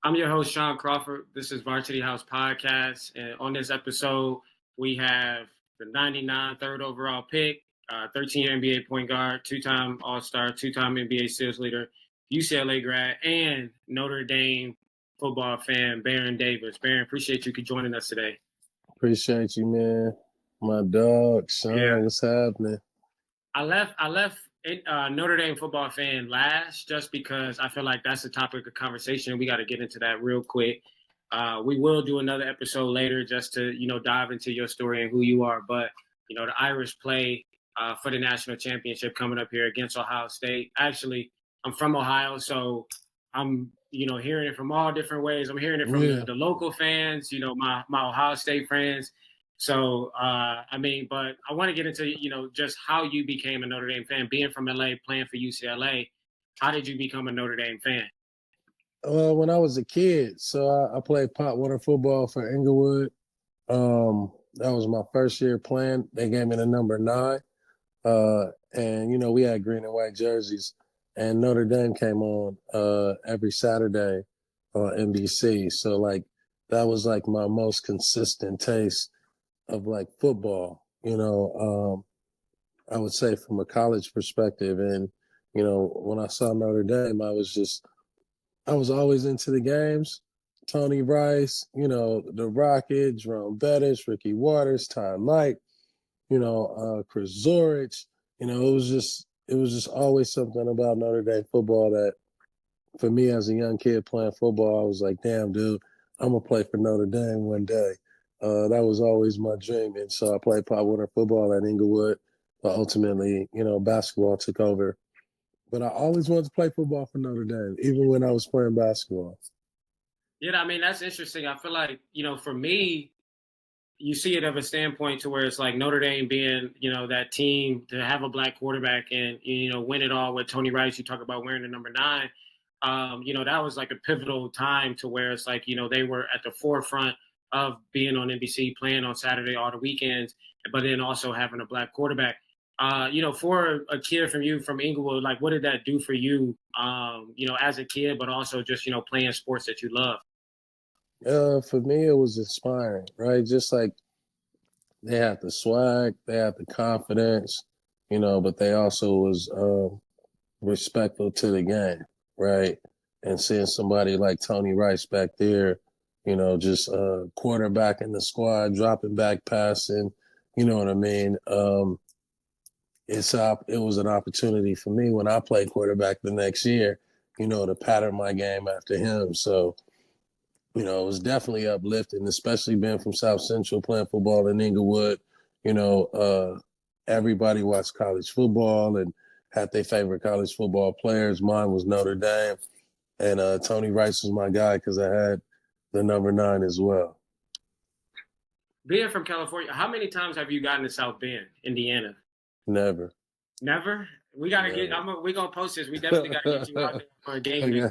I'm your host, Shaun Crawford. This is Varsity House Podcast. And on this episode, we have the 99 third overall pick, 13-year NBA point guard, two-time All-Star, two-time NBA Steals leader, UCLA grad, and Notre Dame football fan, Baron Davis. Baron, appreciate you joining us today. Appreciate you, man. My dog, Shaun, what's happening? I left Notre Dame football fan last just because I feel like that's the topic of conversation. We got to get into that real quick. We will do another episode later just to, dive into your story and who you are. But, the Irish play for the national championship coming up here against Ohio State. Actually, I'm from Ohio, so I'm, hearing it from all different ways. I'm hearing it from the local fans, my Ohio State friends. So, but I want to get into, just how you became a Notre Dame fan, being from LA, playing for UCLA. How did you become a Notre Dame fan? When I was a kid, so I played pop water football for Inglewood. That was my first year playing. They gave me the number 9. And, we had green and white jerseys. And Notre Dame came on every Saturday on NBC. So, that was, my most consistent taste of football, I would say from a college perspective. And, when I saw Notre Dame, I was always into the games. Tony Rice, the Rocket, Jerome Bettis, Ricky Waters, Ty Mike, Chris Zorich, it was just always something about Notre Dame football that for me as a young kid playing football, I was like, damn, dude, I'm going to play for Notre Dame one day. That was always my dream. And so I played pop water football at Inglewood, but ultimately, basketball took over. But I always wanted to play football for Notre Dame, even when I was playing basketball. Yeah, that's interesting. I feel like, for me, you see it of a standpoint to where it's like Notre Dame being, that team to have a black quarterback and, win it all with Tony Rice. You talk about wearing the number 9. That was like a pivotal time to where it's like, they were at the forefront of being on NBC, playing on Saturday all the weekends, but then also having a black quarterback. For a kid from Inglewood, what did that do for you, as a kid, but also just, playing sports that you love? For me, it was inspiring, right? Just like they had the swag, they had the confidence, but they also was respectful to the game, right? And seeing somebody like Tony Rice back there, just quarterback in the squad, dropping back, passing, you know what I mean? It was an opportunity for me when I played quarterback the next year, to pattern my game after him. So, it was definitely uplifting, especially being from South Central, playing football in Inglewood. Everybody watched college football and had their favorite college football players. Mine was Notre Dame. And Tony Rice was my guy because I had the number 9 as well. Being from California, how many times have you gotten to South Bend, Indiana? Never. Never? We got to get – we're going to post this. We definitely got to get you out there for a game.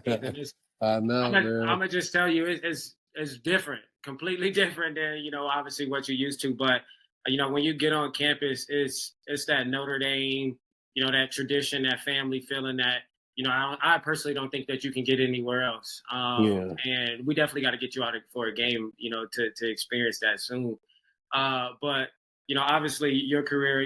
I know, man. I'm going to just tell you it's different, completely different than, obviously what you're used to. But, when you get on campus, it's that Notre Dame, that tradition, that family feeling that, I personally don't think that you can get anywhere else. And we definitely got to get you out for a game, to experience that soon. But, obviously your career,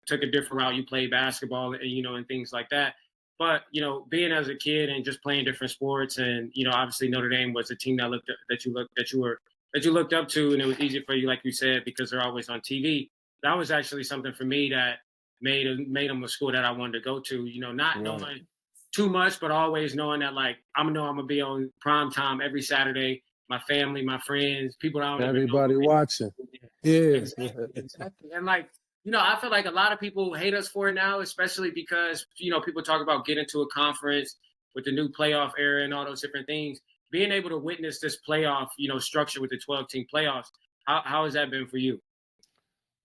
took a different route. You played basketball and, and things like that. But, being as a kid and just playing different sports and, obviously Notre Dame was a team that you looked up to, and it was easy for you, like you said, because they're always on TV. That was actually something for me that made them a school that I wanted to go to, not knowing too much, but always knowing that I'm going to be on prime time every Saturday. My family, my friends, people I don't everybody even know. Watching. Yeah. Exactly. And I feel like a lot of people hate us for it now, especially because, people talk about getting to a conference with the new playoff era and all those different things. Being able to witness this playoff, structure with the 12-team playoffs, how has that been for you?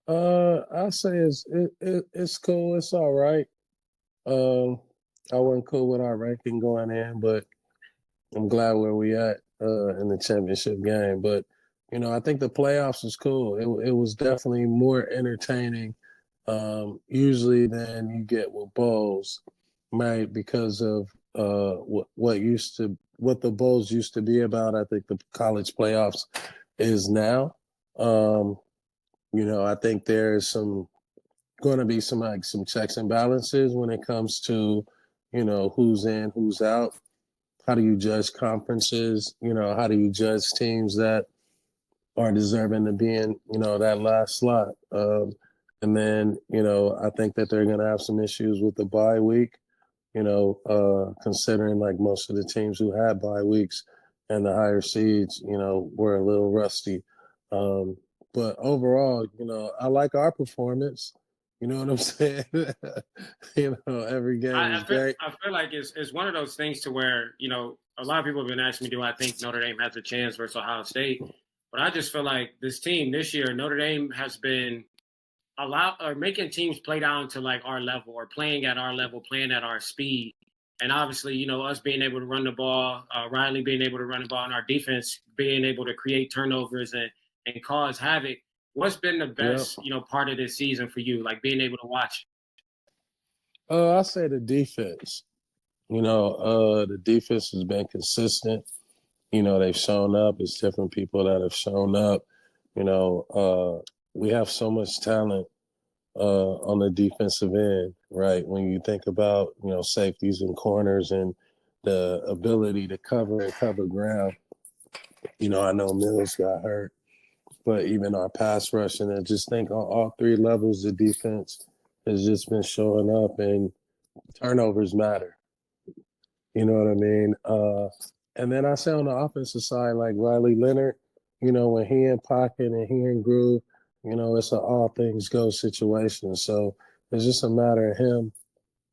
I'll say it's cool. It's all right. I wasn't cool with our ranking going in, but I'm glad where we at in the championship game. But, I think the playoffs was cool. It was definitely more entertaining usually than you get with bowls, right? Because of what the bowls used to be about. I think the college playoffs is now. I think there's going to be some checks and balances when it comes to, who's in, who's out. How do you judge conferences? How do you judge teams that are deserving to be in, that last slot? And then, I think that they're going to have some issues with the bye week, considering like most of the teams who had bye weeks and the higher seeds, were a little rusty. But overall, I like our performance. You know what I'm saying? Every game is great. I feel like it's one of those things to where, a lot of people have been asking me, do I think Notre Dame has a chance versus Ohio State? But I just feel like this team this year, Notre Dame has been making teams play down to like our level or playing at our level, playing at our speed. And obviously, us being able to run the ball, Riley being able to run the ball, and our defense being able to create turnovers and cause havoc. What's been the best, part of this season for you, like being able to watch? I say the defense. The defense has been consistent. They've shown up. It's different people that have shown up. We have so much talent on the defensive end, right? When you think about, safeties and corners and the ability to cover and cover ground. I know Mills got hurt, but even our pass rush, and I just think on all three levels, the defense has just been showing up, and turnovers matter. You know what I mean? And then I say on the offensive side, like Riley Leonard, when he in pocket and he in groove, it's an all things go situation. So it's just a matter of him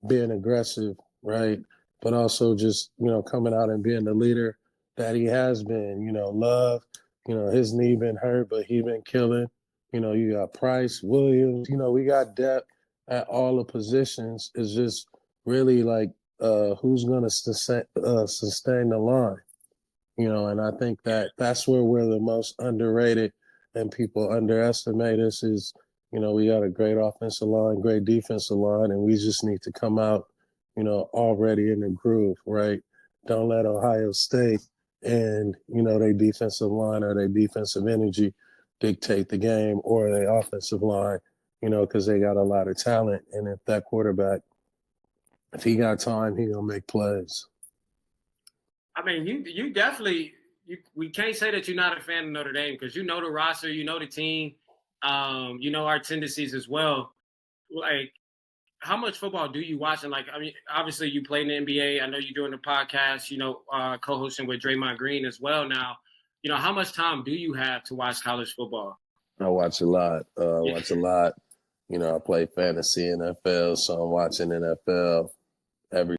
being aggressive, right? But also just, coming out and being the leader that he has been. Love, his knee been hurt, but he been killing. You got Price, Williams, we got depth at all the positions. It's just really like who's going to sustain the line. And I think that's where we're the most underrated and people underestimate us is, we got a great offensive line, great defensive line, and we just need to come out, already in the groove, right? Don't let Ohio State and, their defensive line or their defensive energy dictate the game or their offensive line, because they got a lot of talent. And if that quarterback, if he got time, he going to make plays. I mean, you definitely we can't say that you're not a fan of Notre Dame because you know the roster, you know the team, you know our tendencies as well. Like, how much football do you watch? And obviously you play in the NBA. I know you're doing the podcast, co-hosting with Draymond Green as well now. How much time do you have to watch college football? I watch a lot. I play fantasy NFL, so I'm watching NFL every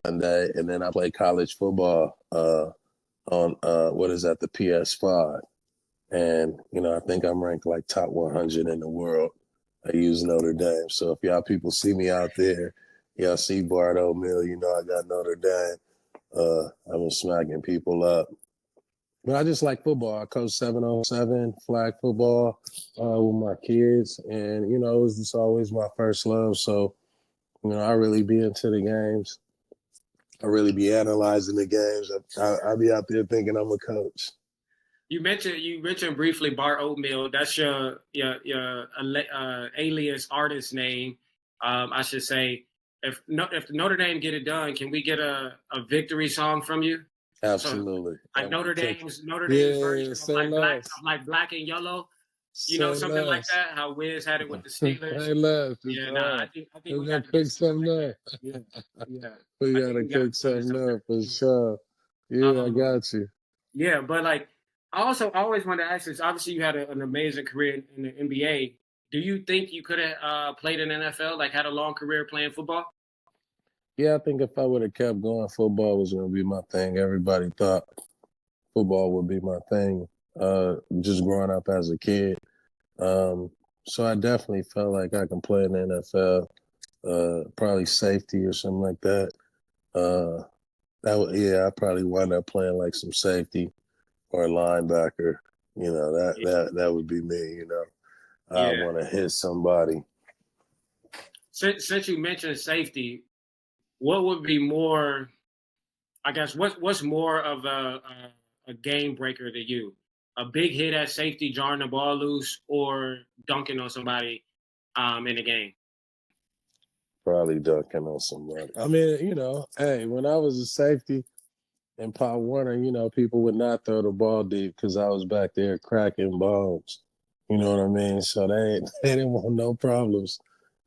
Sunday, and then I play college football on the PS5, and I think I'm ranked like top 100 in the world. I use Notre Dame, so if y'all people see me out there, y'all see Bart O'Meal, I got Notre Dame. I've been smacking people up. But I just like football. I coach 7-on-7 flag football with my kids, and it was just always my first love. So I really be into the games. I really be analyzing the games. I be out there thinking I'm a coach. You mentioned briefly Bart Oatmeal. That's your alias artist name, I should say. If Notre Dame get it done, can we get a victory song from you? Absolutely. So, like Notre Dame's version of like black and yellow. Something like that. How Wiz had it with the Steelers. Hey, left. I think we got to cook something up. Yeah. We got to cook something up for sure. Yeah, I got you. Yeah, but I always wanted to ask this. Obviously, you had an amazing career in the NBA. Do you think you could have played in the NFL, like had a long career playing football? Yeah, I think if I would have kept going, football was going to be my thing. Everybody thought football would be my thing, just growing up as a kid. So I definitely felt like I can play in the NFL, probably safety or something like that. I probably wind up playing like some safety or a linebacker. That would be me. I want to hit somebody. Since you mentioned safety, what would be more I guess what's more of a game breaker to you? A big hit at safety, jarring the ball loose, or dunking on somebody in the game? Probably dunking on somebody. I mean, hey, when I was a safety in Pop Warner, people would not throw the ball deep because I was back there cracking bones. You know what I mean? So they didn't want no problems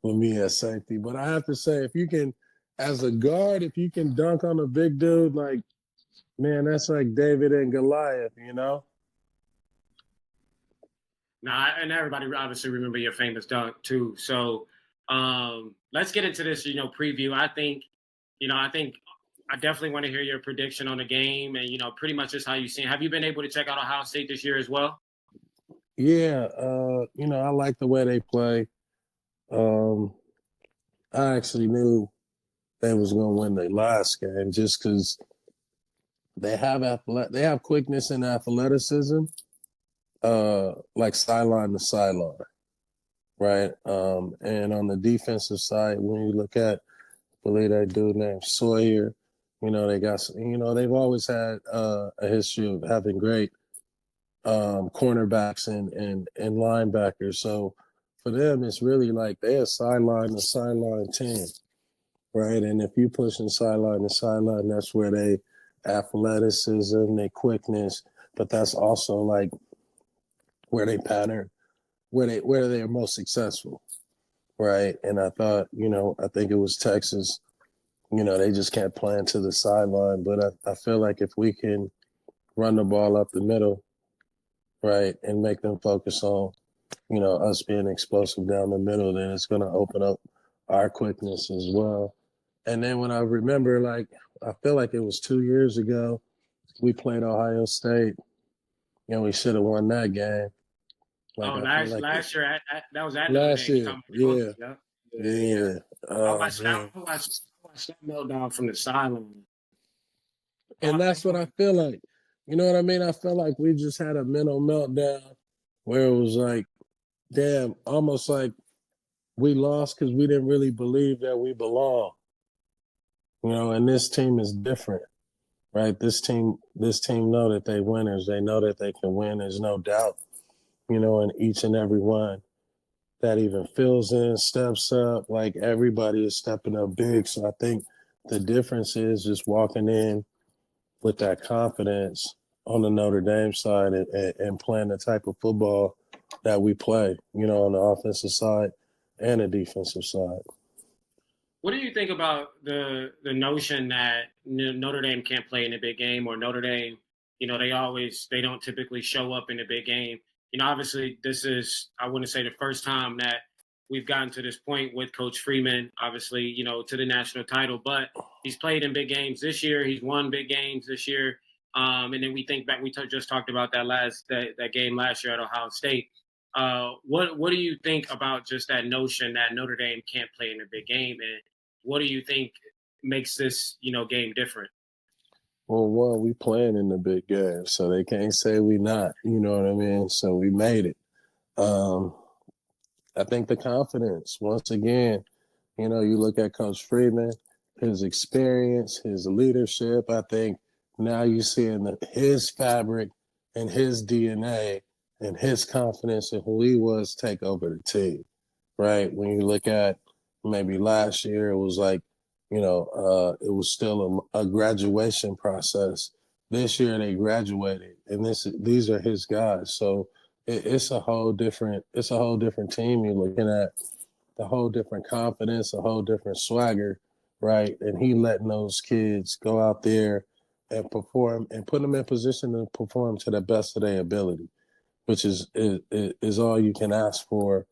with me at safety. But I have to say, if you can, as a guard, if you can dunk on a big dude, like, man, that's like David and Goliath, Now, and everybody obviously remember your famous dunk too. So let's get into this, preview. I definitely want to hear your prediction on the game and, pretty much just how you see it. Have you been able to check out Ohio State this year as well? Yeah, I like the way they play. I actually knew they was going to win their last game just because they have quickness and athleticism, like sideline to sideline, right? And on the defensive side, when you look at, I believe that dude named Sawyer, they got, they've always had a history of having great cornerbacks and linebackers. So for them, it's really like they're a sideline to sideline team, right? And if you push them sideline to sideline, that's where they athleticism, their quickness, but that's also like where they pattern, where they're most successful, right? And I thought, I think it was Texas. They just kept playing to the sideline, but I feel like if we can run the ball up the middle, right, and make them focus on, us being explosive down the middle, then it's going to open up our quickness as well. And then when I remember, like, I feel like it was 2 years ago, we played Ohio State, and we should have won that game. Like, Last year, that was at Notre last Dame. year, yeah. Yeah. Yeah. I Oh, watched man. that meltdown from the sideline. And that's what I feel like. You know what I mean? I feel like we just had a mental meltdown where it was like, damn, almost like we lost because we didn't really believe that we belong. And this team is different, right? This team know that they winners. They know that they can win. There's no doubt, in each and every one that even fills in, steps up. Like everybody is stepping up big. So I think the difference is just walking in with that confidence on the Notre Dame side and playing the type of football that we play, on the offensive side and the defensive side. What do you think about the notion that Notre Dame can't play in a big game, or Notre Dame, they don't typically show up in a big game? Obviously this is, I wouldn't say the first time that we've gotten to this point with Coach Freeman, obviously, to the national title, but he's played in big games this year. He's won big games this year. And then we think back, just talked about that game last year at Ohio State. What do you think about just that notion that Notre Dame can't play in a big game, and what do you think makes this game different? Well, one, we playing in the big game, so they can't say we not. You know what I mean? So we made it. I think the confidence, once again, you look at Coach Freeman, his experience, his leadership. I think now you see in his fabric and his DNA and his confidence in who he was take over the team, right? When you look at maybe last year, it was like, it was still a graduation process. This year they graduated, and these are his guys. So it's a whole different team. You're looking at the whole different confidence, a whole different swagger, right? And he letting those kids go out there and perform and put them in position to perform to the best of their ability, which is all you can ask for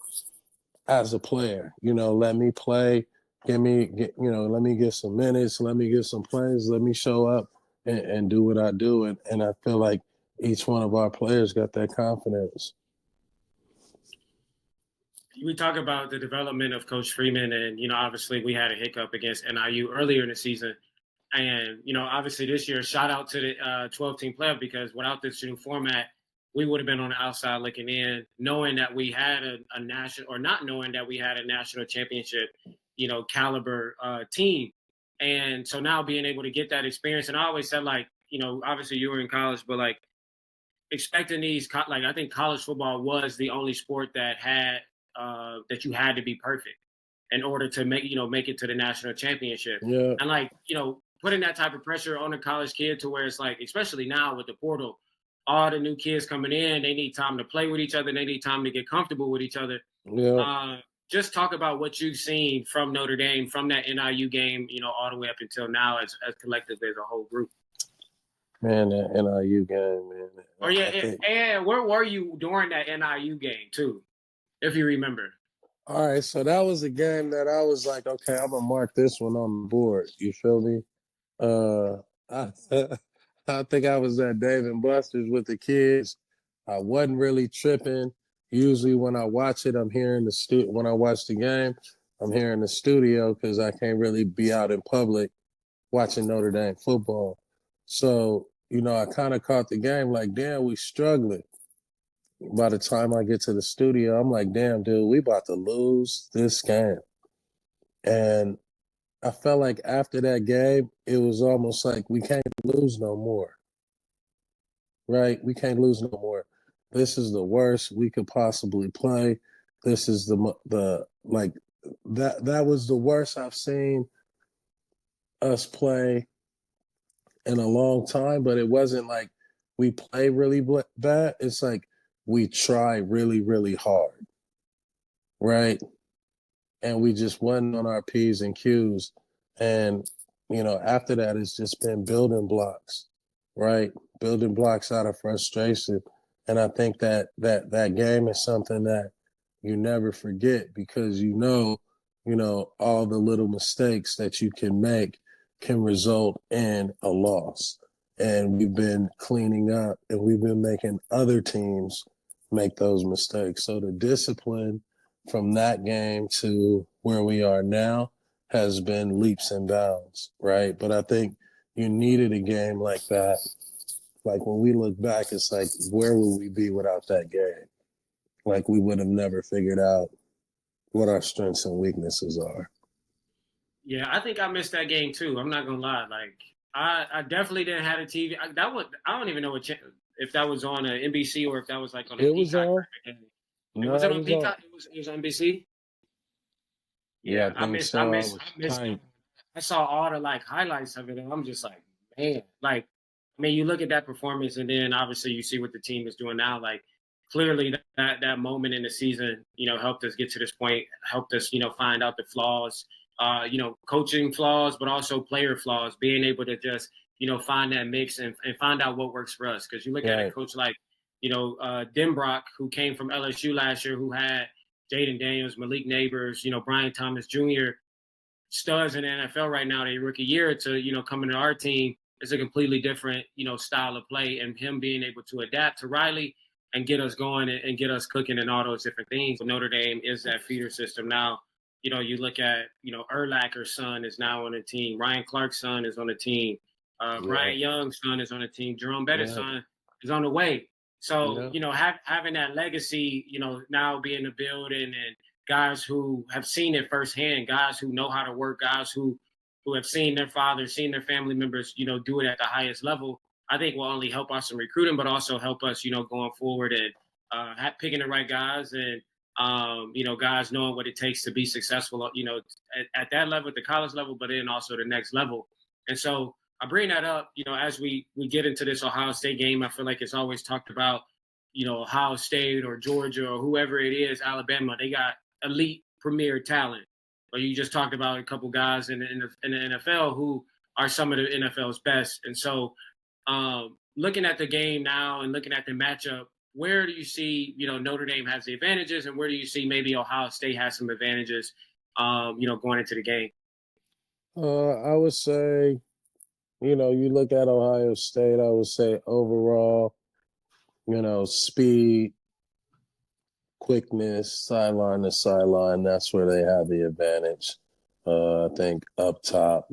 as a player. Let me play, let me get some minutes, let me get some plays, let me show up and do what I do. And I feel like each one of our players got that confidence. We talk about the development of Coach Freeman, and obviously we had a hiccup against NIU earlier in the season, and obviously this year, shout out to the 12-team playoff, because without this new format, we would have been on the outside looking in, knowing that we had a national, or not knowing that we had a national championship, caliber team. And so now being able to get that experience, and I always said, like, obviously you were in college, but like expecting like I think college football was the only sport that had that you had to be perfect in order to make it to the national championship. Yeah. And like, putting that type of pressure on a college kid to where it's like, especially now with the portal, all the new kids coming in, they need time to play with each other. They need time to get comfortable with each other. Yeah. Just talk about what you've seen from Notre Dame, from that NIU game, all the way up until now as collectively as a whole group. Man, that NIU game, man. Oh, yeah, and where were you during that NIU game, too, if you remember? All right, so that was a game that I was like, okay, I'm going to mark this one on the board. You feel me? I, I think I was at Dave and Buster's with the kids. I wasn't really tripping. Usually when I watch it, I'm here in the when I watch the game, I'm here in the studio because I can't really be out in public watching Notre Dame football. So, I kind of caught the game like, damn, we struggling. By the time I get to the studio, I'm like, damn, dude, we about to lose this game. And I felt like after that game, it was almost like we can't lose no more. Right? We can't lose no more. This is the worst we could possibly play. This is the like that was the worst I've seen us play in a long time, but it wasn't like we play really bad. It's like we try really, really hard, right? And we just wasn't on our P's and Q's. And, after that, it's just been building blocks, right? Building blocks out of frustration. And I think that game is something that you never forget because all the little mistakes that you can make can result in a loss. And we've been cleaning up and we've been making other teams make those mistakes. So the discipline from that game to where we are now has been leaps and bounds, right? But I think you needed a game like that. Like when we look back, it's like, where would we be without that game? Like we would have never figured out what our strengths and weaknesses are. Yeah, I think I missed that game too. I'm not gonna lie. Like I definitely didn't have a TV. I don't even know if that was on a NBC or if that was like on a It was Peacock. on. No, was it on Peacock? It was on NBC. Yeah, I missed. I saw all the like highlights of it, and I'm just like, man, like, I mean, you look at that performance, and then obviously you see what the team is doing now. Like, clearly that moment in the season, helped us get to this point, helped us, find out the flaws, coaching flaws, but also player flaws, being able to just, find that mix and find out what works for us. Because you look at a coach like, Denbrock, who came from LSU last year, who had Jaden Daniels, Malik Neighbors, Brian Thomas Jr., studs in the NFL right now, their rookie year, to, coming to our team is a completely different, style of play. And him being able to adapt to Riley and get us going and get us cooking and all those different things. Notre Dame is that feeder system now. You look at, Urlacher's son is now on the team. Ryan Clark's son is on the team. Brian Young's son is on the team. Jerome Bettis' son is on the way. So, having that legacy, now being the building and guys who have seen it firsthand, guys who know how to work, guys who have seen their fathers, seen their family members, do it at the highest level, I think will only help us in recruiting, but also help us, going forward and picking the right guys and, guys knowing what it takes to be successful, at that level, at the college level, but then also the next level. And so I bring that up, as we get into this Ohio State game. I feel like it's always talked about, Ohio State or Georgia or whoever it is, Alabama, they got elite premier talent. But you just talked about a couple guys in the NFL who are some of the NFL's best. And so looking at the game now and looking at the matchup, where do you see, Notre Dame has the advantages and where do you see maybe Ohio State has some advantages, going into the game? I would say, you look at Ohio State, I would say overall, speed, quickness, sideline to sideline, that's where they have the advantage. I think up top,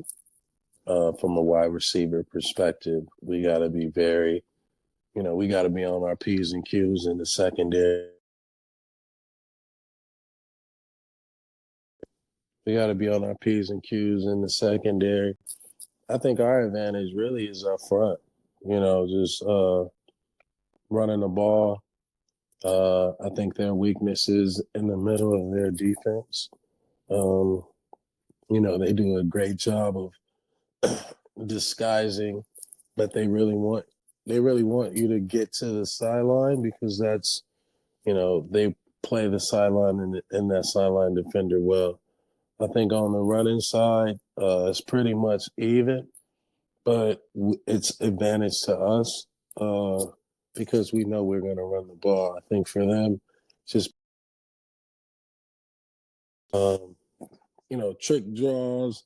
from a wide receiver perspective, we got to be we got to be on our P's and Q's in the secondary. We got to be on our P's and Q's in the secondary. I think our advantage really is up front. Just running the ball. I think their weakness is in the middle of their defense. They do a great job of disguising, but they really want you to get to the sideline because that's, they play the sideline and that sideline defender well. I think on the running side, it's pretty much even, but it's advantage to us because we know we're going to run the ball. I think for them, just trick draws,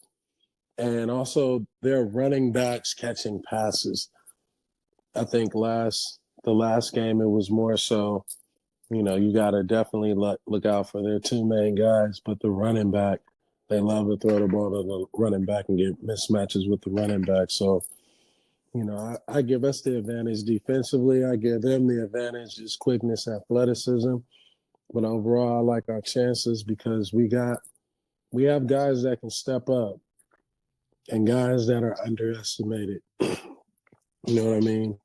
and also their running backs catching passes. I think the last game it was more so, you got to definitely look out for their two main guys, but the running back, they love to throw the ball to the running back and get mismatches with the running back. So, I give us the advantage defensively. I give them the advantage is quickness, athleticism. But overall, I like our chances because we have guys that can step up and guys that are underestimated. You know what I mean?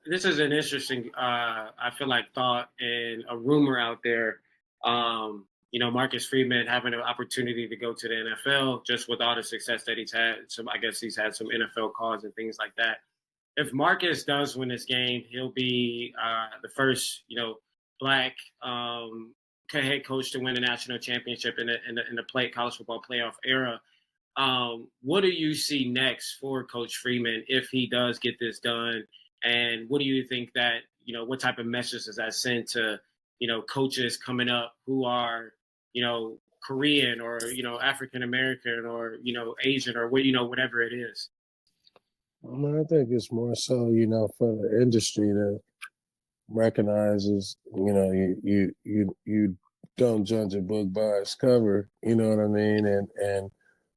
This is an interesting, I feel like, thought and a rumor out there. Marcus Freeman having an opportunity to go to the NFL just with all the success that he's had. So I guess he's had some NFL calls and things like that. If Marcus does win this game, he'll be the first, Black head coach to win a national championship in the college football playoff era. What do you see next for Coach Freeman if he does get this done? And what do you think that, what type of message does that send to, coaches coming up who are, Korean or, African American or, Asian or, whatever it is? I think it's more so, for the industry to recognizes, you don't judge a book by its cover, you know what I mean? And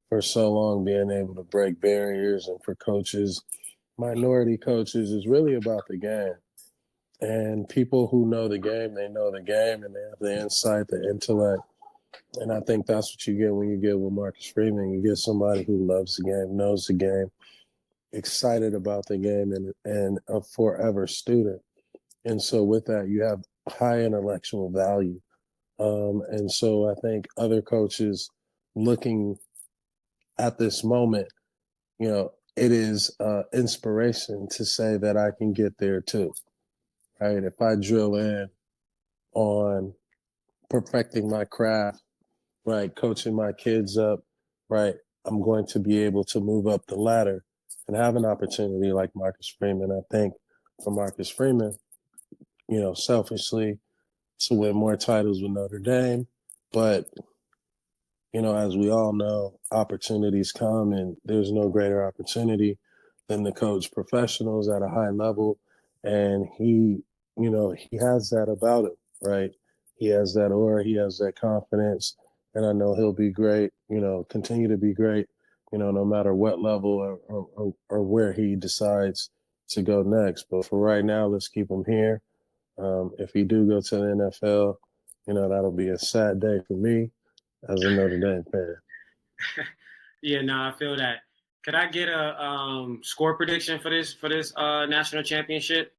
for so long being able to break barriers and for coaches, minority coaches is really about the game. And people who know the game, they know the game and they have the insight, the intellect. And I think that's what you get when you get with Marcus Freeman. You get somebody who loves the game, knows the game, excited about the game, and a forever student. And so with that, you have high intellectual value. And so I think other coaches looking at this moment, it is inspiration to say that I can get there too, right? If I drill in on perfecting my craft, right, coaching my kids up, right, I'm going to be able to move up the ladder and have an opportunity like Marcus Freeman. I think for Marcus Freeman, selfishly, to win more titles with Notre Dame. But, as we all know, opportunities come and there's no greater opportunity than to coach professionals at a high level. And he has that about him, right? He has that aura, he has that confidence. And I know he'll be great, continue to be great, no matter what level or where he decides to go next. But for right now, let's keep him here. If he do go to the NFL, that'll be a sad day for me as a Notre Dame fan. Yeah, no, I feel that. Could I get a score prediction for this national championship?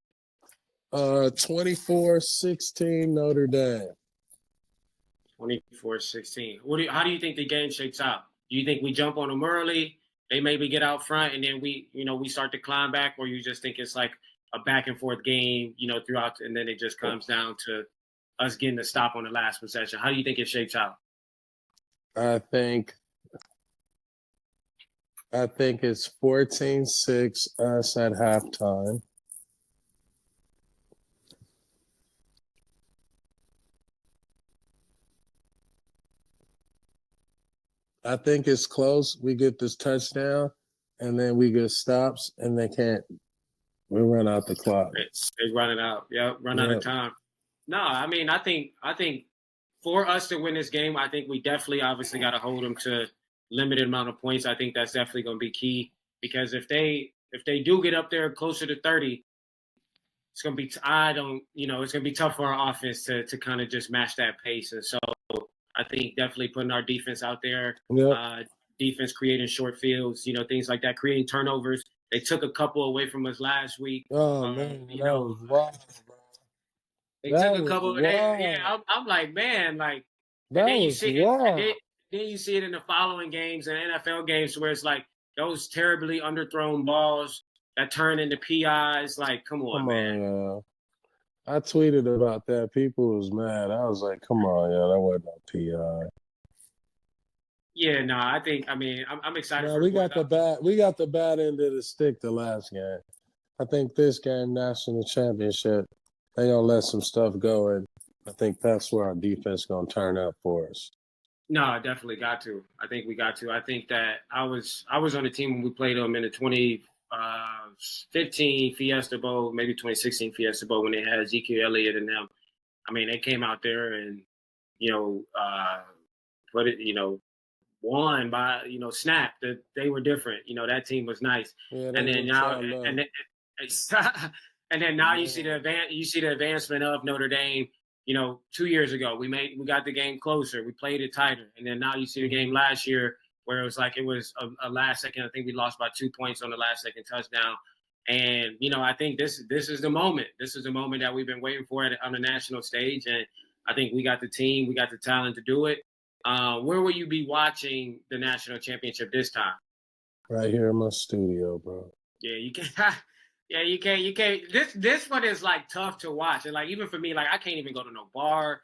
24-16 Notre Dame. 24-16. How do you think the game shakes out? Do you think we jump on them early, they maybe get out front, and then we start to climb back, or you just think it's like a back and forth game, throughout, and then it just comes down to us getting the stop on the last possession? How do you think it shakes out? I think it's 14-6 us at halftime. I think it's close. We get this touchdown, and then we get stops, and we run out the clock. They run it out. Yep, out of time. No, I mean, I think for us to win this game, I think we definitely obviously got to hold them to limited amount of points. I think that's definitely going to be key because if they do get up there closer to 30, it's going to be, I don't, you know, it's going to be tough for our offense to kind of just match that pace. And so I think definitely putting our defense out there, defense creating short fields, you know, things like that, creating turnovers. They took a couple away from us last week. Oh, man, You that know, was wild, bro. they That took a was couple. wild. I'm like, man, like, and That then you was see it, wild. then you see it in the following games and NFL games where it's like those terribly underthrown balls that turn into PIs. Like, come on, Come man. on, y'all. I tweeted about that. People was mad. I was like, come on, y'all. That wasn't no PI. Yeah, no, I mean, I'm excited No, for the we boys. got the bad end of the stick the last game. I think this game, national championship, they gonna let some stuff go, and I think that's where our defense gonna turn up for us. No, I definitely got to. I think we got to. I think that I was on the team when we played them in the 2015 Fiesta Bowl, maybe 2016 Fiesta Bowl when they had Ezekiel Elliott and them. I mean, they came out there and, you know, put it, you know, won by, you know, snap. That they were different. You know, that team was nice. Yeah, And then now, and then now yeah. you see the advancement of Notre Dame. You know, 2 years ago we got the game closer. We played it tighter, and then now you see the game last year where it was a last second. I think we lost by 2 points on the last second touchdown. And you know, I think this is the moment. This is the moment that we've been waiting for on the national stage, and I think we got the team, we got the talent to do it. Where will you be watching the national championship this time? Right here in my studio, bro. Yeah, you can. Yeah, you can't. This one is like tough to watch, and like even for me, like I can't even go to no bar.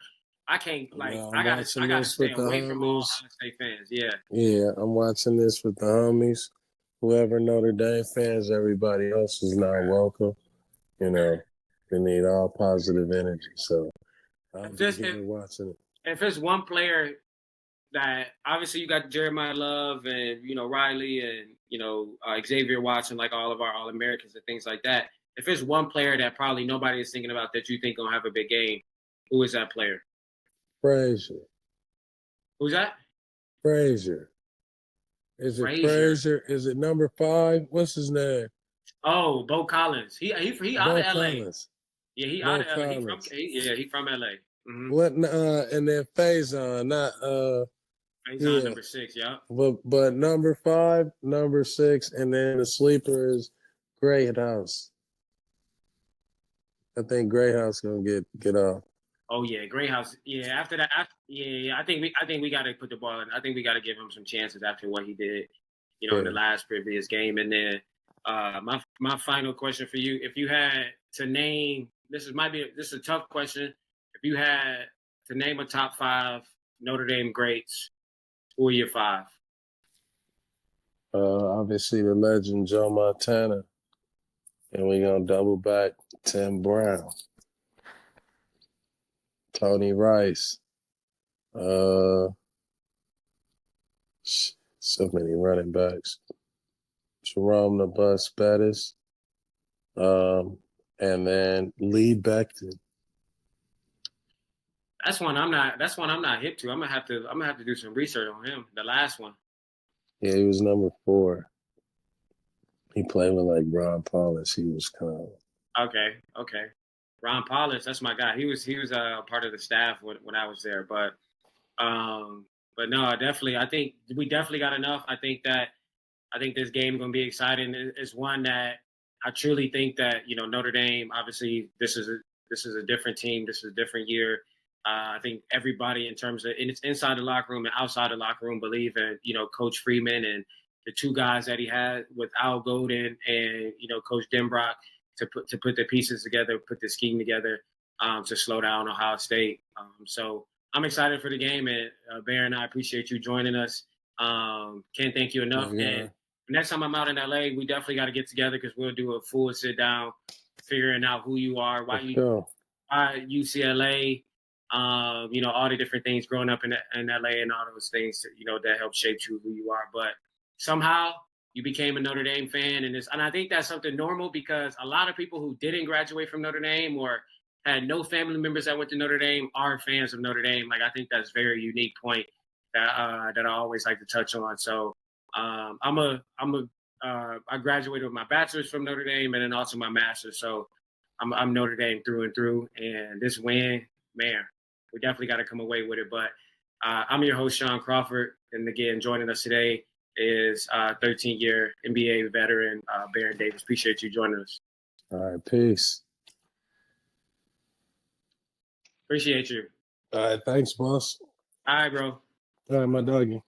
I can't I gotta stay away from all out-of-state fans. Yeah. Yeah, I'm watching this with the homies. Whoever Notre Dame fans, everybody else is not welcome. You know, we need all positive energy. So I'm just watching it. If there's one player that obviously you got Jeremiah Love and, you know, Riley and, you know, Xavier Watson, like all of our All-Americans and things like that. If there's one player that probably nobody is thinking about that you think gonna have a big game, who is that player? Frazier. Who's that? Frazier. Is it Frazier? Is it number 5? What's his name? Oh, Bo Collins. He out of LA. Collins. Yeah, he out of LA. He from LA. Mm-hmm. What and then Faison, not Faison number 6, yeah. But number 5, number 6, and then the sleeper is Greathouse. I think Greathouse gonna get off. Oh yeah, Greathouse. Yeah, after that, I think we got to put the ball in. I think we got to give him some chances after what he did, you know, in the last previous game. And then my final question for you: if you had to name, this is a tough question. If you had to name a top 5 Notre Dame greats, who are your 5? Obviously the legend Joe Montana, and we're gonna double back Tim Brown. Tony Rice, so many running backs. Jerome the Bus Bettis, and then Lee Becton. That's one I'm not hip to. I'm gonna have to do some research on him. The last one. Yeah, he was number 4. He played with like Ron Paulus. He was kind of okay. Ron Paulus, that's my guy. He was part of the staff when I was there. But no, definitely. I think we definitely got enough. I think this game is going to be exciting. It's one that I truly think that, you know, Notre Dame. Obviously, this is a different team. This is a different year. I think everybody in terms of inside the locker room and outside the locker room believe in, you know, Coach Freeman and the 2 guys that he had with Al Golden and, you know, Coach Denbrock to put the pieces together, put the scheme together to slow down Ohio State. So I'm excited for the game, and Baron, I appreciate you joining us. Can't thank you enough. Yeah. And next time I'm out in LA, we definitely got to get together because we'll do a full sit down, figuring out who you are, why UCLA, you know, all the different things growing up in LA and all those things, you know, that help shape you who you are. But somehow you became a Notre Dame fan, and I think that's something normal because a lot of people who didn't graduate from Notre Dame or had no family members that went to Notre Dame are fans of Notre Dame. Like, I think that's a very unique point that I always like to touch on. So I graduated with my bachelor's from Notre Dame and then also my master's. So I'm Notre Dame through and through. And this win, man, we definitely got to come away with it. But I'm your host, Shaun Crawford. And again, joining us today is 13-year NBA veteran, Baron Davis. Appreciate you joining us. All right, peace. Appreciate you. All right, thanks, boss. All right, bro. All right, my doggy.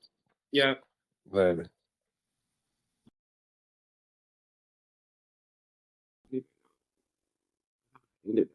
Yeah. Later. You did.